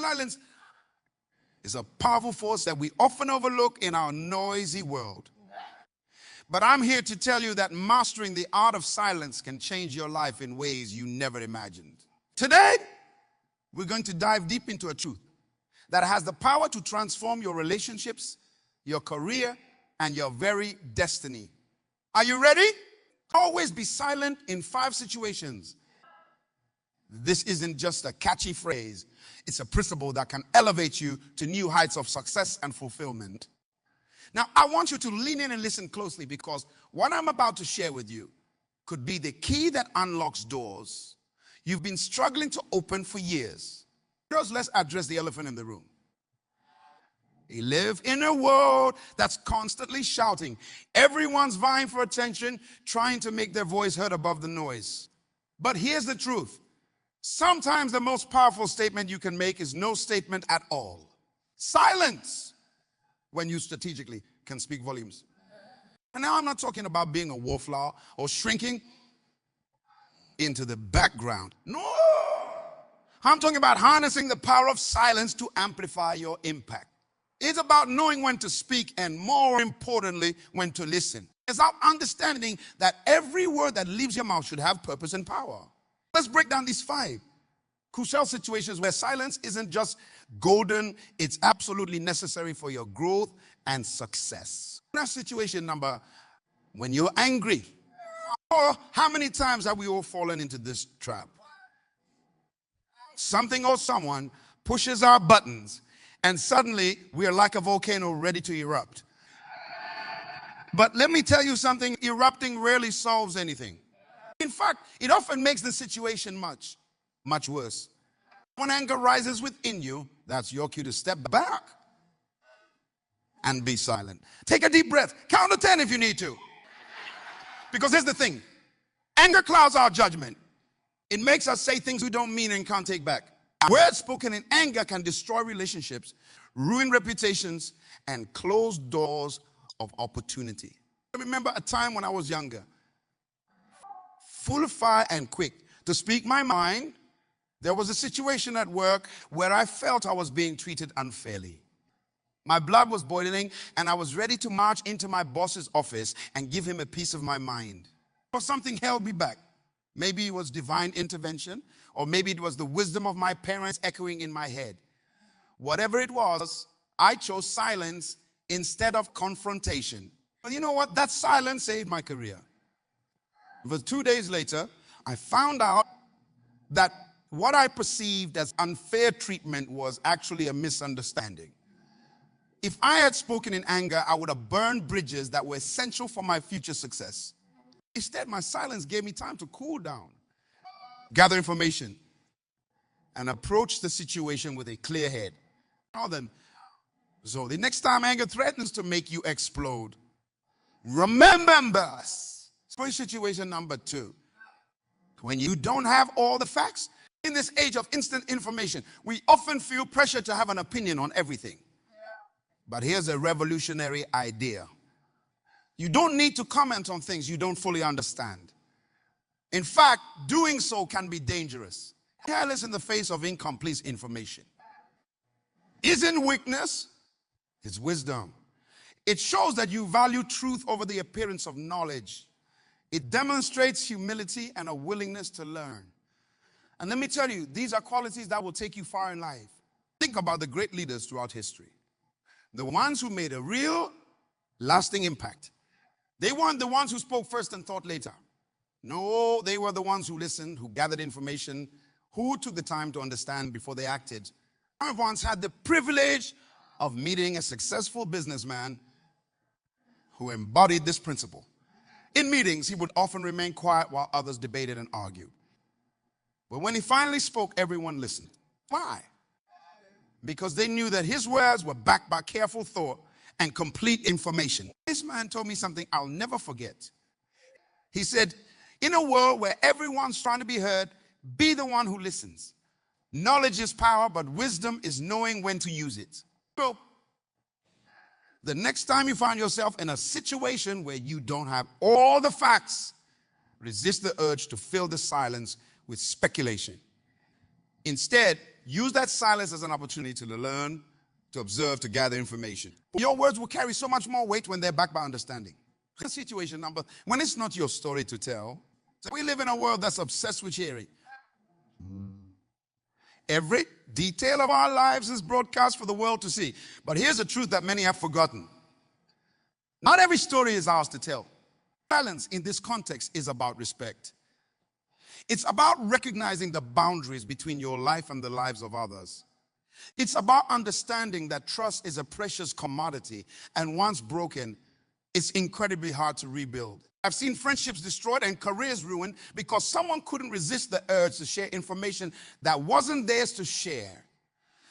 Silence is a powerful force that we often overlook in our noisy world. But I'm here to tell you that mastering the art of silence can change your life in ways you never imagined. Today, we're going to dive deep into a truth that has the power to transform your relationships, your career, and your very destiny. Are you ready? Always be silent in 5 situations. This isn't just a catchy phrase. It's a principle that can elevate you to new heights of success and fulfillment. Now, I want you to lean in and listen closely, because what I'm about to share with you could be the key that unlocks doors you've been struggling to open for years. First, let's address the elephant in the room. We live in a world that's constantly shouting. Everyone's vying for attention, trying to make their voice heard above the noise. But here's the truth. Sometimes the most powerful statement you can make is no statement at all. Silence, when used strategically, can speak volumes. And now I'm not talking about being a wallflower or shrinking into the background. No! I'm talking about harnessing the power of silence to amplify your impact. It's about knowing when to speak and, more importantly, when to listen. It's about understanding that every word that leaves your mouth should have purpose and power. Let's break down these 5 crucial situations where silence isn't just golden, it's absolutely necessary for your growth and success. Now, situation number, when you're angry. Or how many times have we all fallen into this trap? Something or someone pushes our buttons, and suddenly we are like a volcano ready to erupt. But let me tell you something, erupting rarely solves anything. In fact, it often makes the situation much, much worse. When anger rises within you, that's your cue to step back and be silent. Take a deep breath. Count to 10 if you need to. Because here's the thing. Anger clouds our judgment. It makes us say things we don't mean and can't take back. Words spoken in anger can destroy relationships, ruin reputations, and close doors of opportunity. I remember a time when I was younger, full of fire and quick to speak my mind. There was a situation at work where I felt I was being treated unfairly. My blood was boiling, and I was ready to march into my boss's office and give him a piece of my mind. But something held me back. Maybe it was divine intervention, or maybe it was the wisdom of my parents echoing in my head. Whatever it was, I chose silence instead of confrontation. But you know what? That silence saved my career. But 2 days later, I found out that what I perceived as unfair treatment was actually a misunderstanding. If I had spoken in anger, I would have burned bridges that were essential for my future success. Instead, my silence gave me time to cool down, gather information, and approach the situation with a clear head. So the next time anger threatens to make you explode, remember, situation number 2. When you don't have all the facts, in this age of instant information, we often feel pressure to have an opinion on everything. But here's a revolutionary idea. You don't need to comment on things you don't fully understand. In fact, doing so can be dangerous. Careless in the face of incomplete information isn't weakness, it's wisdom. It shows that you value truth over the appearance of knowledge. It demonstrates humility and a willingness to learn. And let me tell you, these are qualities that will take you far in life. Think about the great leaders throughout history. The ones who made a real, lasting impact. They weren't the ones who spoke first and thought later. No, they were the ones who listened, who gathered information, who took the time to understand before they acted. I once had the privilege of meeting a successful businessman who embodied this principle. In meetings, he would often remain quiet while others debated and argued. But when he finally spoke, everyone listened. Why? Because they knew that his words were backed by careful thought and complete information. This man told me something I'll never forget. He said, in a world where everyone's trying to be heard, be the one who listens. Knowledge is power, but wisdom is knowing when to use it. So, the next time you find yourself in a situation where you don't have all the facts, resist the urge to fill the silence with speculation. Instead, use that silence as an opportunity to learn, to observe, to gather information. Your words will carry so much more weight when they're backed by understanding. Situation number, when it's not your story to tell. So we live in a world that's obsessed with sharing. Every detail of our lives is broadcast for the world to see. But here's the truth that many have forgotten. Not every story is ours to tell. Silence in this context is about respect. It's about recognizing the boundaries between your life and the lives of others. It's about understanding that trust is a precious commodity, and once broken, it's incredibly hard to rebuild. I've seen friendships destroyed and careers ruined because someone couldn't resist the urge to share information that wasn't theirs to share.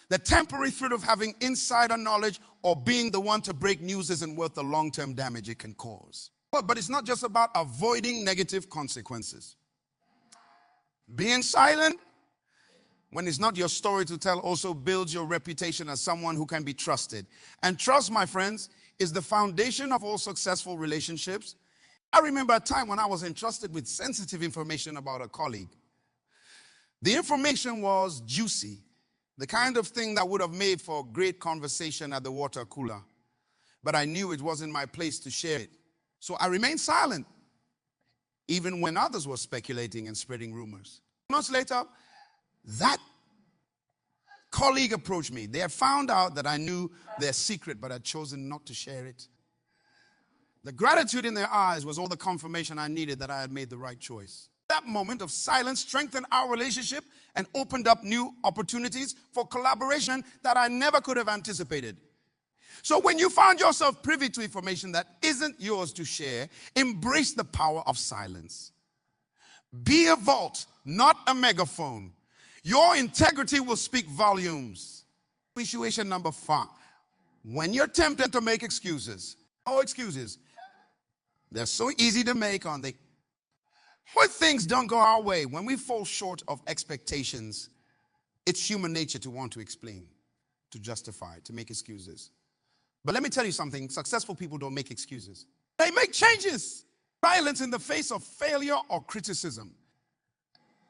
The temporary thrill of having insider knowledge or being the one to break news isn't worth the long-term damage it can cause. But it's not just about avoiding negative consequences. Being silent when it's not your story to tell also builds your reputation as someone who can be trusted. And trust, my friends, is the foundation of all successful relationships. I remember a time when I was entrusted with sensitive information about a colleague. The information was juicy, the kind of thing that would have made for great conversation at the water cooler. But I knew it wasn't my place to share it. So I remained silent, even when others were speculating and spreading rumors. Months later, that colleague approached me. They had found out that I knew their secret, but had chosen not to share it. The gratitude in their eyes was all the confirmation I needed that I had made the right choice. That moment of silence strengthened our relationship and opened up new opportunities for collaboration that I never could have anticipated. So when you find yourself privy to information that isn't yours to share, embrace the power of silence. Be a vault, not a megaphone. Your integrity will speak volumes. Situation number 5. When you're tempted to make excuses, they're so easy to make, aren't they? When things don't go our way, when we fall short of expectations, it's human nature to want to explain, to justify, to make excuses. But let me tell you something, successful people don't make excuses. They make changes. Silence in the face of failure or criticism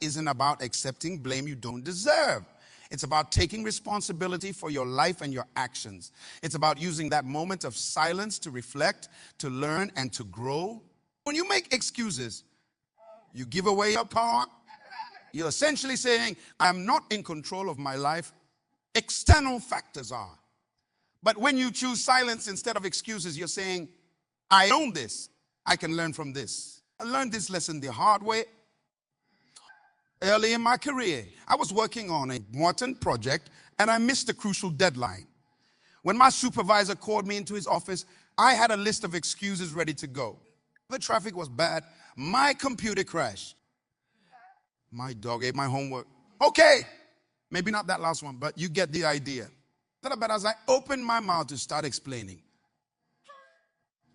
isn't about accepting blame you don't deserve. It's about taking responsibility for your life and your actions. It's about using that moment of silence to reflect, to learn, and to grow. When you make excuses, you give away your power. You're essentially saying, I'm not in control of my life. External factors are. But when you choose silence instead of excuses, you're saying, I own this. I can learn from this. I learned this lesson the hard way. Early in my career, I was working on a important project and I missed a crucial deadline. When my supervisor called me into his office, I had a list of excuses ready to go. The traffic was bad. My computer crashed. My dog ate my homework. Okay, maybe not that last one, but you get the idea. But as I opened my mouth to start explaining,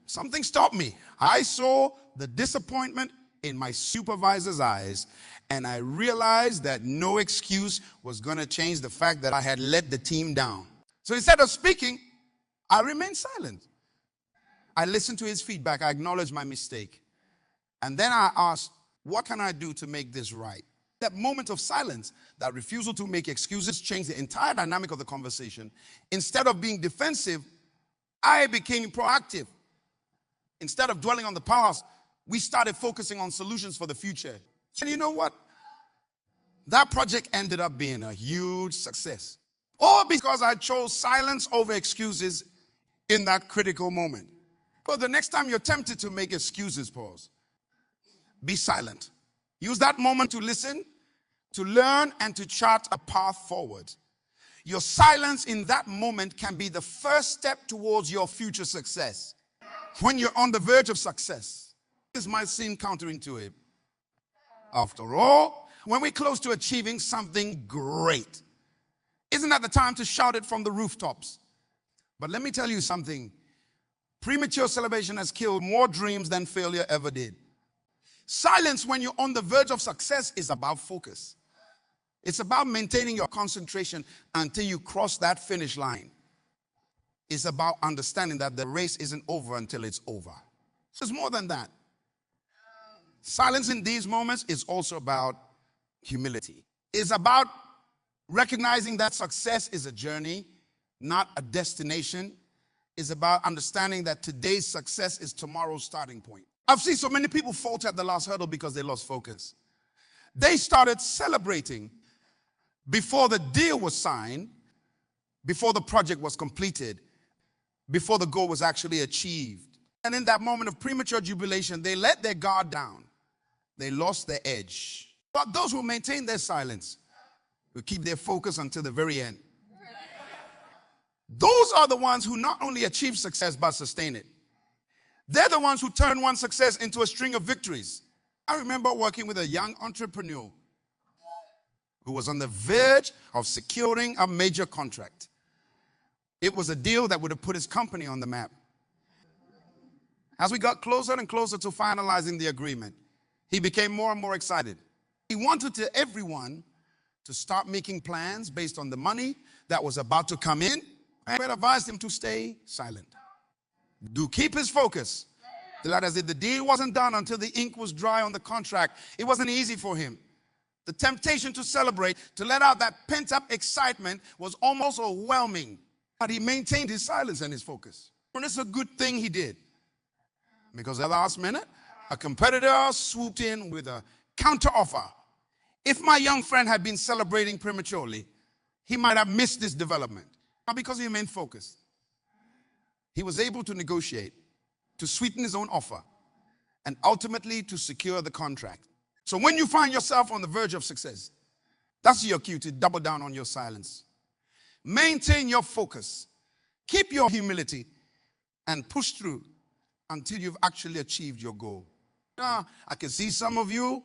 something stopped me. I saw the disappointment in my supervisor's eyes, and I realized that no excuse was going to change the fact that I had let the team down. So instead of speaking, I remained silent. I listened to his feedback. I acknowledged my mistake. And then I asked, what can I do to make this right? That moment of silence, that refusal to make excuses, changed the entire dynamic of the conversation. Instead of being defensive, I became proactive. Instead of dwelling on the past, we started focusing on solutions for the future. And you know what? That project ended up being a huge success. All because I chose silence over excuses in that critical moment. But the next time you're tempted to make excuses, pause. Be silent. Use that moment to listen, to learn, and to chart a path forward. Your silence in that moment can be the first step towards your future success. When you're on the verge of success, this might seem counterintuitive. After all, when we're close to achieving something great, isn't that the time to shout it from the rooftops? But let me tell you something. Premature celebration has killed more dreams than failure ever did. Silence when you're on the verge of success is about focus. It's about maintaining your concentration until you cross that finish line. It's about understanding that the race isn't over until it's over. It's more than that. Silence in these moments is also about humility. It's about Recognizing that success is a journey, not a destination, is about understanding that today's success is tomorrow's starting point. I've seen so many people falter at the last hurdle because they lost focus. They started celebrating before the deal was signed, before the project was completed, before the goal was actually achieved. And in that moment of premature jubilation, they let their guard down. They lost their edge. But those who maintain their silence will keep their focus until the very end. Those are the ones who not only achieve success but sustain it. They're the ones who turn one success into a string of victories. I remember working with a young entrepreneur who was on the verge of securing a major contract. It was a deal that would have put his company on the map. As we got closer and closer to finalizing the agreement, he became more and more excited. He wanted everyone to start making plans based on the money that was about to come in. I advised him to stay silent. Do keep his focus. That as if the deal wasn't done until the ink was dry on the contract. It wasn't easy for him. The temptation to celebrate, to let out that pent-up excitement was almost overwhelming. But he maintained his silence and his focus. And it's a good thing he did. Because at the last minute, a competitor swooped in with a counter offer. If my young friend had been celebrating prematurely, he might have missed this development. Not because he remained focused. He was able to negotiate, to sweeten his own offer, and ultimately to secure the contract. So when you find yourself on the verge of success, that's your cue to double down on your silence. Maintain your focus. Keep your humility and push through until you've actually achieved your goal. Now, I can see some of you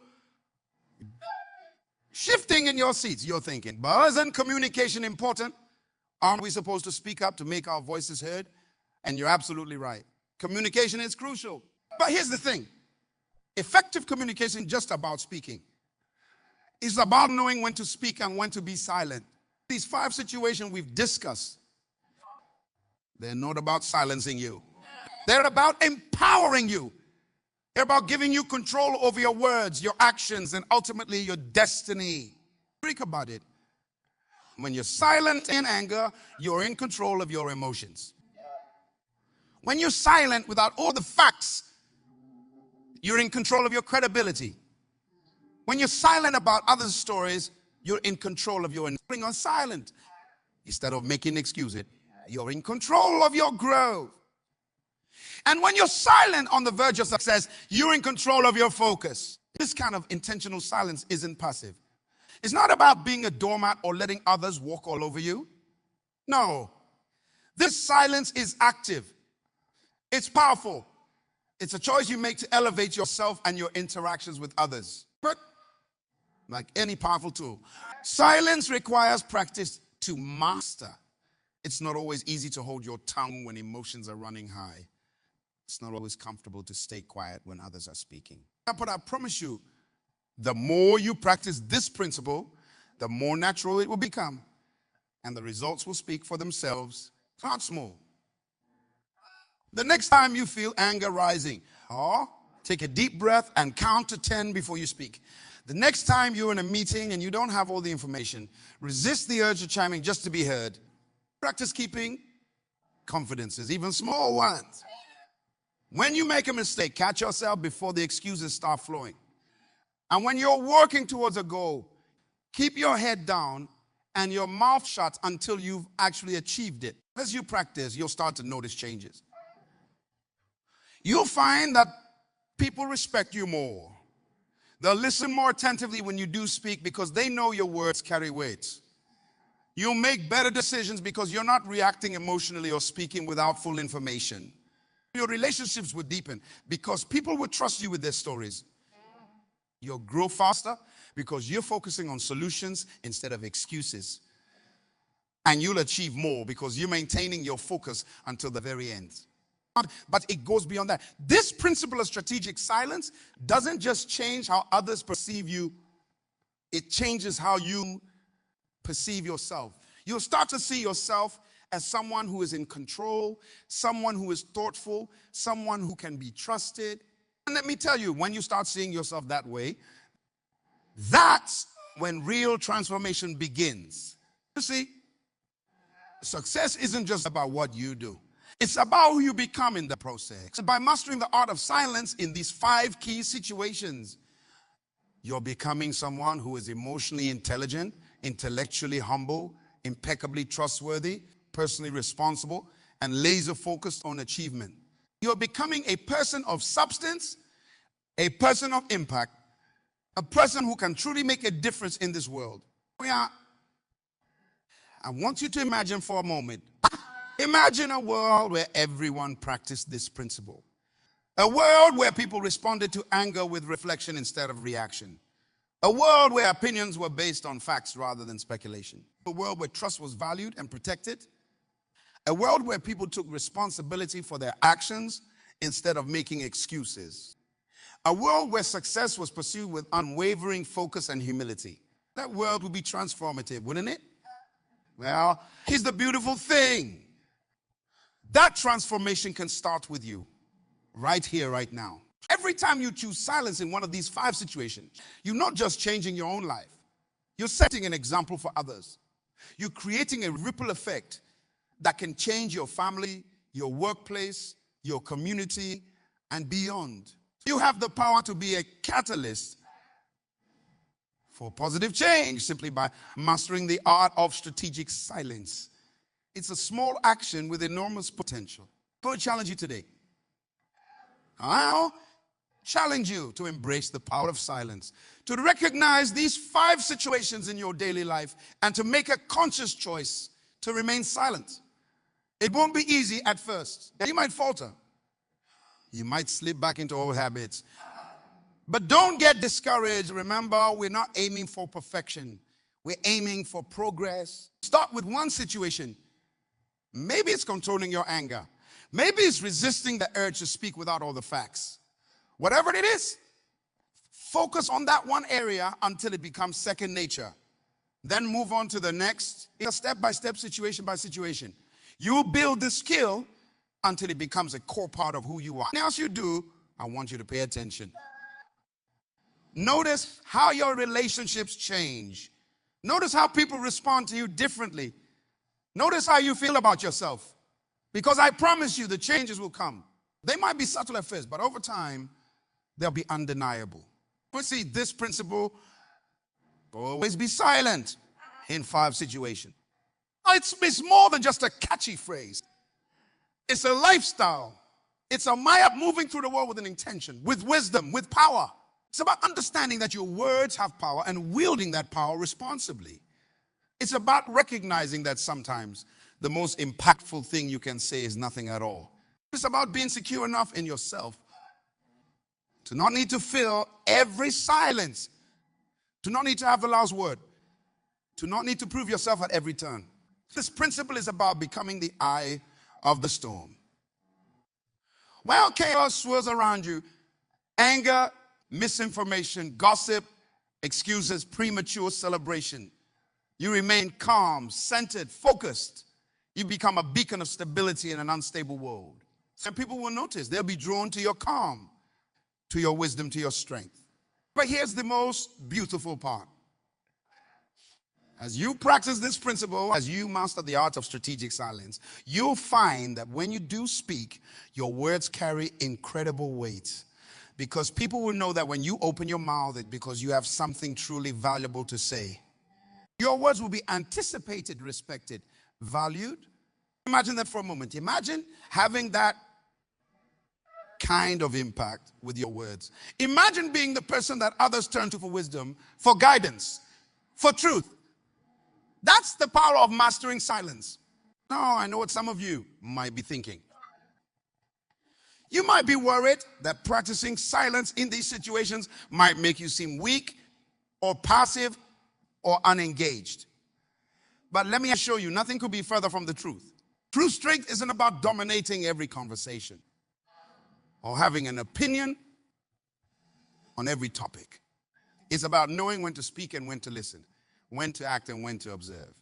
shifting in your seats. You're thinking, but isn't communication important? Aren't we supposed to speak up to make our voices heard? And you're absolutely right. Communication is crucial. But here's the thing. Effective communication isn't just about speaking. It's about knowing when to speak and when to be silent. These 5 situations we've discussed, they're not about silencing you. They're about empowering you. They're about giving you control over your words, your actions, and ultimately your destiny. Think about it. When you're silent in anger, you're in control of your emotions. When you're silent without all the facts, you're in control of your credibility. When you're silent about other stories, you're in control of your being on silent. Instead of making excuses, you're in control of your growth. And when you're silent on the verge of success, you're in control of your focus. This kind of intentional silence isn't passive. It's not about being a doormat or letting others walk all over you. No. This silence is active. It's powerful. It's a choice you make to elevate yourself and your interactions with others. But like any powerful tool, silence requires practice to master. It's not always easy to hold your tongue when emotions are running high. It's not always comfortable to stay quiet when others are speaking. But I promise you, the more you practice this principle, the more natural it will become. And the results will speak for themselves. Start small. The next time you feel anger rising, take a deep breath and count to 10 before you speak. The next time you're in a meeting and you don't have all the information, resist the urge of chiming just to be heard. Practice keeping confidences, even small ones. When you make a mistake, catch yourself before the excuses start flowing. And when you're working towards a goal, keep your head down and your mouth shut until you've actually achieved it. As you practice, you'll start to notice changes. You'll find that people respect you more. They'll listen more attentively when you do speak because they know your words carry weight. You'll make better decisions because you're not reacting emotionally or speaking without full information. Your relationships will deepen because people will trust you with their stories. You'll grow faster because you're focusing on solutions instead of excuses. And you'll achieve more because you're maintaining your focus until the very end. But it goes beyond that. This principle of strategic silence doesn't just change how others perceive you. It changes how you perceive yourself. You'll start to see yourself as someone who is in control, someone who is thoughtful, someone who can be trusted. And let me tell you, when you start seeing yourself that way, that's when real transformation begins. You see, success isn't just about what you do. It's about who you become in the process. By mastering the art of silence in these 5 key situations, you're becoming someone who is emotionally intelligent, intellectually humble, impeccably trustworthy, personally responsible, and laser focused on achievement. You're becoming a person of substance, a person of impact, a person who can truly make a difference in this world. I want you to imagine for a moment. Imagine a world where everyone practiced this principle. A world where people responded to anger with reflection instead of reaction. A world where opinions were based on facts rather than speculation. A world where trust was valued and protected. A world where people took responsibility for their actions instead of making excuses. A world where success was pursued with unwavering focus and humility. That world would be transformative, wouldn't it? Well, here's the beautiful thing. That transformation can start with you, right here, right now. Every time you choose silence in one of these 5 situations, you're not just changing your own life. You're setting an example for others. You're creating a ripple effect that can change your family, your workplace, your community, and beyond. You have the power to be a catalyst for positive change simply by mastering the art of strategic silence. It's a small action with enormous potential. I'm going to challenge you today. I'll challenge you to embrace the power of silence, to recognize these 5 situations in your daily life, and to make a conscious choice to remain silent. It won't be easy at first. You might falter. You might slip back into old habits. But don't get discouraged. Remember, we're not aiming for perfection. We're aiming for progress. Start with one situation. Maybe it's controlling your anger. Maybe it's resisting the urge to speak without all the facts. Whatever it is, focus on that one area until it becomes second nature. Then move on to the next, step by step, situation by situation. You build the skill until it becomes a core part of who you are. And as you do, I want you to pay attention. Notice how your relationships change. Notice how people respond to you differently. Notice how you feel about yourself. Because I promise you the changes will come. They might be subtle at first, but over time, they'll be undeniable. But see, this principle, always be silent in 5 situations. It's more than just a catchy phrase. It's a lifestyle. It's a way of moving through the world with an intention, with wisdom, with power. It's about understanding that your words have power and wielding that power responsibly. It's about recognizing that sometimes the most impactful thing you can say is nothing at all. It's about being secure enough in yourself to not need to fill every silence, to not need to have the last word, to not need to prove yourself at every turn. This principle is about becoming the eye of the storm. While chaos swirls around you, anger, misinformation, gossip, excuses, premature celebration, you remain calm, centered, focused. You become a beacon of stability in an unstable world. And people will notice. They'll be drawn to your calm, to your wisdom, to your strength. But here's the most beautiful part. As you practice this principle, as you master the art of strategic silence, you'll find that when you do speak, your words carry incredible weight. Because people will know that when you open your mouth, it's because you have something truly valuable to say. Your words will be anticipated, respected, valued. Imagine that for a moment. Imagine having that kind of impact with your words. Imagine being the person that others turn to for wisdom, for guidance, for truth. That's the power of mastering silence. Now, I know what some of you might be thinking. You might be worried that practicing silence in these situations might make you seem weak or passive or unengaged. But let me assure you, nothing could be further from the truth. True strength isn't about dominating every conversation or having an opinion on every topic. It's about knowing when to speak and when to listen, when to act and when to observe.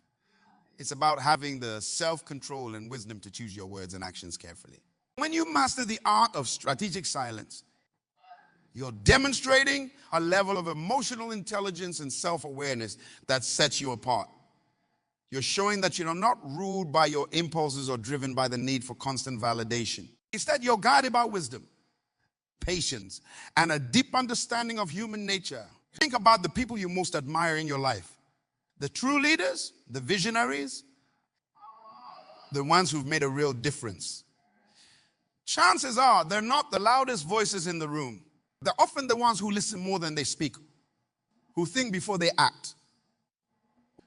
It's about having the self-control and wisdom to choose your words and actions carefully. When you master the art of strategic silence, you're demonstrating a level of emotional intelligence and self-awareness that sets you apart. You're showing that you're not ruled by your impulses or driven by the need for constant validation. Instead, you're guided by wisdom, patience, and a deep understanding of human nature. Think about the people you most admire in your life. The true leaders, the visionaries, the ones who've made a real difference. Chances are they're not the loudest voices in the room. They're often the ones who listen more than they speak, who think before they act,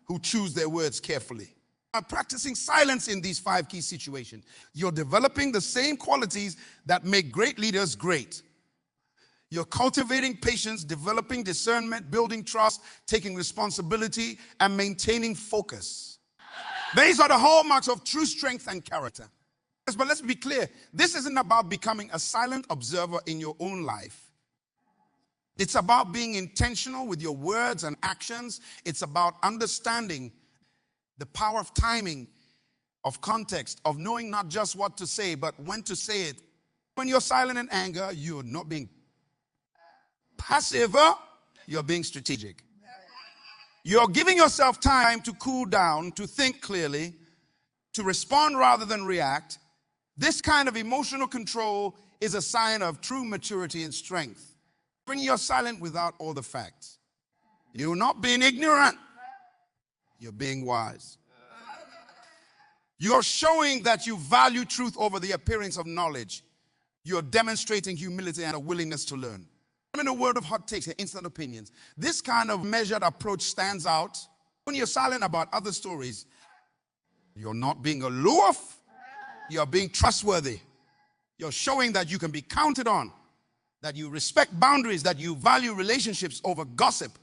who choose their words carefully. By practicing silence in these 5 key situations, you're developing the same qualities that make great leaders great. You're cultivating patience, developing discernment, building trust, taking responsibility, and maintaining focus. These are the hallmarks of true strength and character. But let's be clear, this isn't about becoming a silent observer in your own life. It's about being intentional with your words and actions. It's about understanding the power of timing, of context, of knowing not just what to say, but when to say it. When you're silent in anger, you're not being passive, you're being strategic. You're giving yourself time to cool down, to think clearly, to respond rather than react. This kind of emotional control is a sign of true maturity and strength. When you're silent without all the facts, you're not being ignorant, you're being wise. You're showing that you value truth over the appearance of knowledge. You're demonstrating humility and a willingness to learn. In a world of hot takes and instant opinions, this kind of measured approach stands out. When you're silent about other stories, you're not being aloof, you're being trustworthy. You're showing that you can be counted on, that you respect boundaries, that you value relationships over gossip.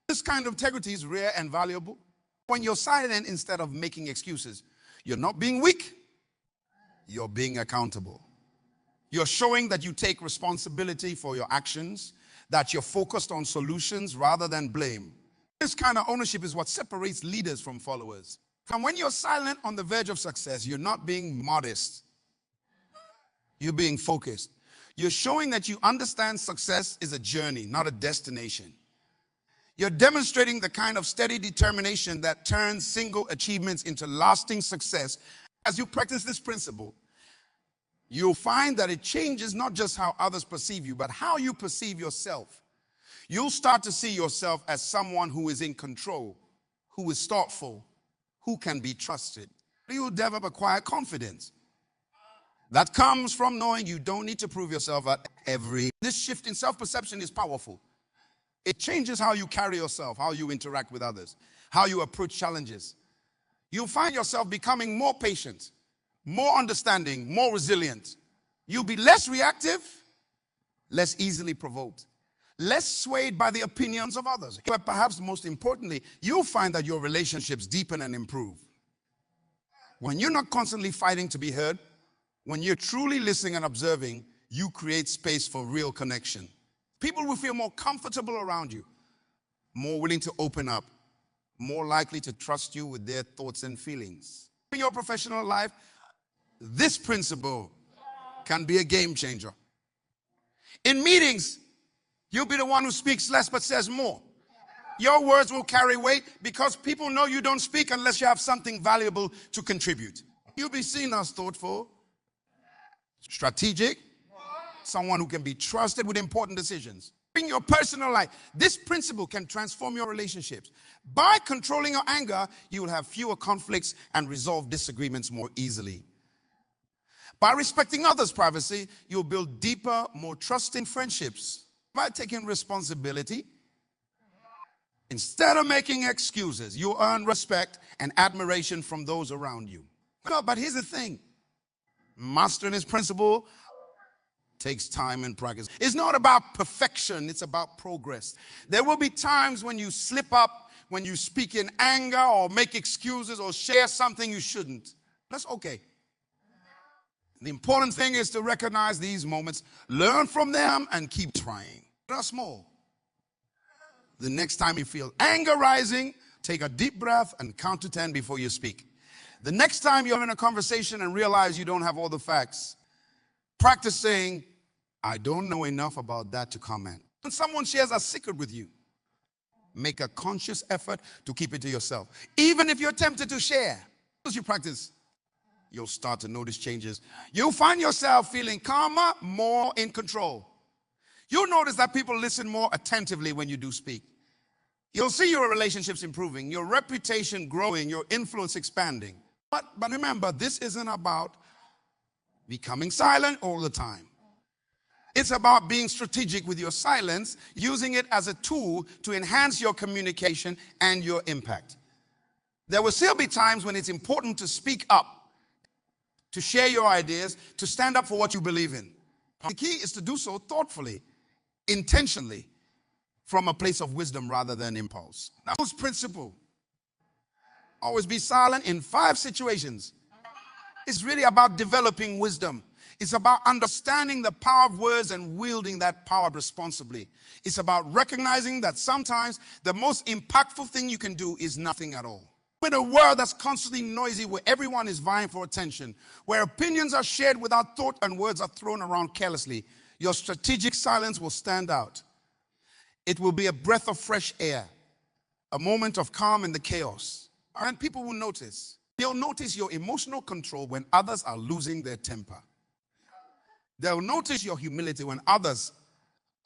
This kind of integrity is rare and valuable. When you're silent instead of making excuses, you're not being weak, you're being accountable. You're showing that you take responsibility for your actions, that you're focused on solutions rather than blame. This kind of ownership is what separates leaders from followers. And when you're silent on the verge of success, you're not being modest. You're being focused. You're showing that you understand success is a journey, not a destination. You're demonstrating the kind of steady determination that turns single achievements into lasting success. As you practice this principle, you'll find that it changes not just how others perceive you, but how you perceive yourself. You'll start to see yourself as someone who is in control, who is thoughtful, who can be trusted. You'll develop a quiet confidence that comes from knowing you don't need to prove yourself at every. This shift in self-perception is powerful. It changes how you carry yourself, how you interact with others, how you approach challenges. You'll find yourself becoming more patient, more understanding, more resilient. You'll be less reactive, less easily provoked, less swayed by the opinions of others. But perhaps most importantly, you'll find that your relationships deepen and improve. When you're not constantly fighting to be heard, when you're truly listening and observing, you create space for real connection. People will feel more comfortable around you, more willing to open up, more likely to trust you with their thoughts and feelings. In your professional life, this principle can be a game changer. In meetings, you'll be the one who speaks less but says more. Your words will carry weight because people know you don't speak unless you have something valuable to contribute. You'll be seen as thoughtful, strategic, someone who can be trusted with important decisions. In your personal life, this principle can transform your relationships. By controlling your anger, you will have fewer conflicts and resolve disagreements more easily. By respecting others' privacy, you'll build deeper, more trusting friendships. By taking responsibility, instead of making excuses, you earn respect and admiration from those around you. But here's the thing. Mastering this principle takes time and practice. It's not about perfection, it's about progress. There will be times when you slip up, when you speak in anger or make excuses or share something you shouldn't. That's okay. The important thing is to recognize these moments, learn from them, and keep trying. They're small. The next time you feel anger rising, take a deep breath and count to 10 before you speak. The next time you're in a conversation and realize you don't have all the facts, practice saying, I don't know enough about that to comment. When someone shares a secret with you, Make a conscious effort to keep it to yourself. Even if you're tempted to share, as you practice, you'll start to notice changes. You'll find yourself feeling calmer, more in control. You'll notice that people listen more attentively when you do speak. You'll see your relationships improving, your reputation growing, your influence expanding. But remember, this isn't about becoming silent all the time. It's about being strategic with your silence, using it as a tool to enhance your communication and your impact. There will still be times when it's important to speak up, to share your ideas, to stand up for what you believe in. The key is to do so thoughtfully, intentionally, from a place of wisdom rather than impulse. Now, this principle, always be silent in 5 situations. It's really about developing wisdom. It's about understanding the power of words and wielding that power responsibly. It's about recognizing that sometimes the most impactful thing you can do is nothing at all. In a world that's constantly noisy, where everyone is vying for attention, where opinions are shared without thought and words are thrown around carelessly, your strategic silence will stand out. It will be a breath of fresh air, a moment of calm in the chaos. And people will notice. They'll notice your emotional control when others are losing their temper. They'll notice your humility when others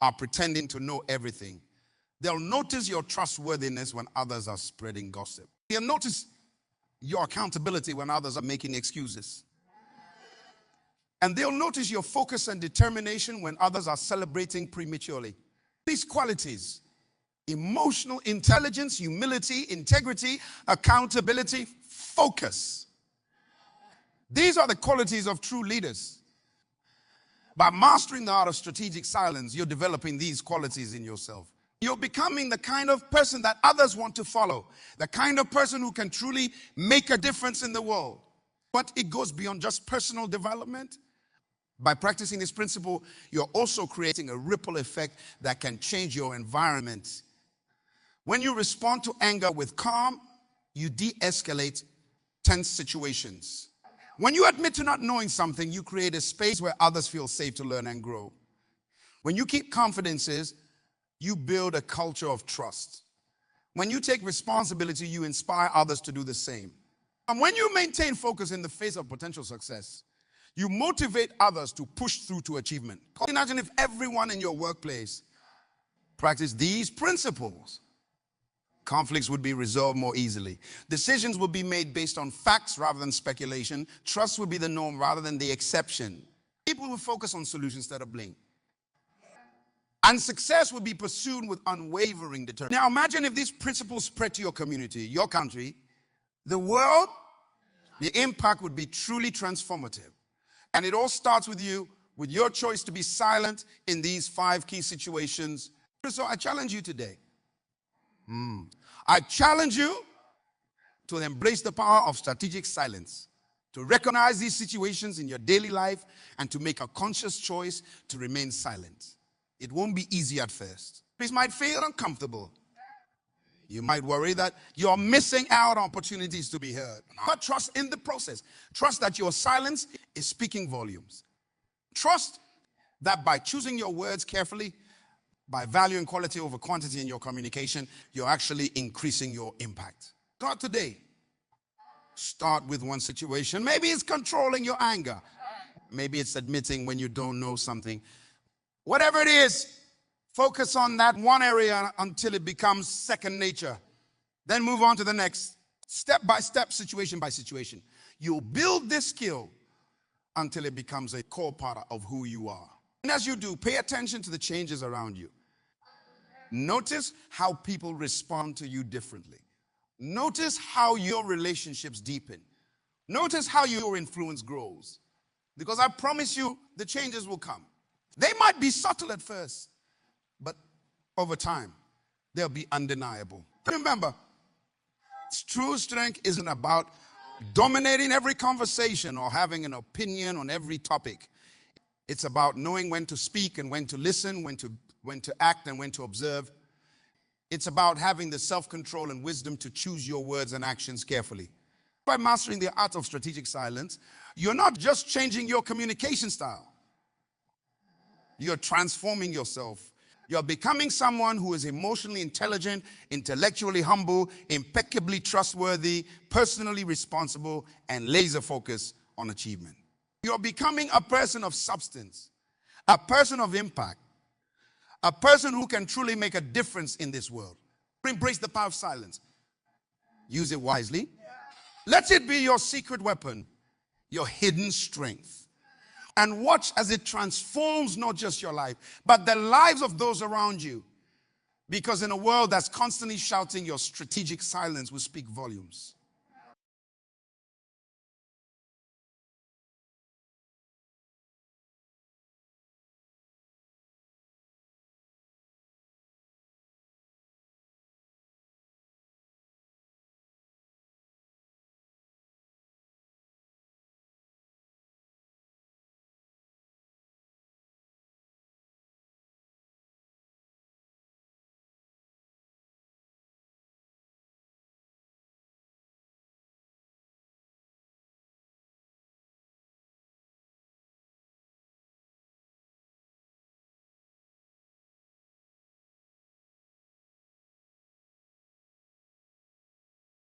are pretending to know everything. They'll notice your trustworthiness when others are spreading gossip. They'll notice your accountability when others are making excuses. And they'll notice your focus and determination when others are celebrating prematurely. These qualities, emotional intelligence, humility, integrity, accountability, focus. These are the qualities of true leaders. By mastering the art of strategic silence, you're developing these qualities in yourself. You're becoming the kind of person that others want to follow, the kind of person who can truly make a difference in the world. But it goes beyond just personal development. By practicing this principle, you're also creating a ripple effect that can change your environment. When you respond to anger with calm, you de-escalate tense situations. When you admit to not knowing something, you create a space where others feel safe to learn and grow. When you keep confidences, you build a culture of trust. When you take responsibility, you inspire others to do the same. And when you maintain focus in the face of potential success, you motivate others to push through to achievement. Imagine if everyone in your workplace practiced these principles. Conflicts would be resolved more easily. Decisions would be made based on facts rather than speculation. Trust would be the norm rather than the exception. People will focus on solutions instead of blame. And success would be pursued with unwavering determination. Now imagine if these principles spread to your community, your country, the world. The impact would be truly transformative. And it all starts with you, with your choice to be silent in these 5 key situations. So I challenge you today. I challenge you to embrace the power of strategic silence, to recognize these situations in your daily life, and to make a conscious choice to remain silent. It won't be easy at first. This might feel uncomfortable. You might worry that you're missing out on opportunities to be heard. But trust in the process. Trust that your silence is speaking volumes. Trust that by choosing your words carefully, by valuing quality over quantity in your communication, you're actually increasing your impact. Start today. Start with one situation. Maybe it's controlling your anger. Maybe it's admitting when you don't know something. Whatever it is, focus on that one area until it becomes second nature. Then move on to the next. Step by step, situation by situation. You'll build this skill until it becomes a core part of who you are. And as you do, pay attention to the changes around you. Notice how people respond to you differently. Notice how your relationships deepen. Notice how your influence grows. Because I promise you, the changes will come. They might be subtle at first, but over time, they'll be undeniable. Remember, true strength isn't about dominating every conversation or having an opinion on every topic. It's about knowing when to speak and when to listen, when to act and when to observe. It's about having the self-control and wisdom to choose your words and actions carefully. By mastering the art of strategic silence, you're not just changing your communication style. You're transforming yourself You're becoming someone who is emotionally intelligent, intellectually humble, impeccably trustworthy, personally responsible, and laser focused on achievement. You're becoming a person of substance, a person of impact, a person who can truly make a difference in this world. Embrace the power of silence. Use it wisely. Let it be your secret weapon, your hidden strength. And watch as it transforms not just your life, but the lives of those around you. Because in a world that's constantly shouting, your strategic silence will speak volumes.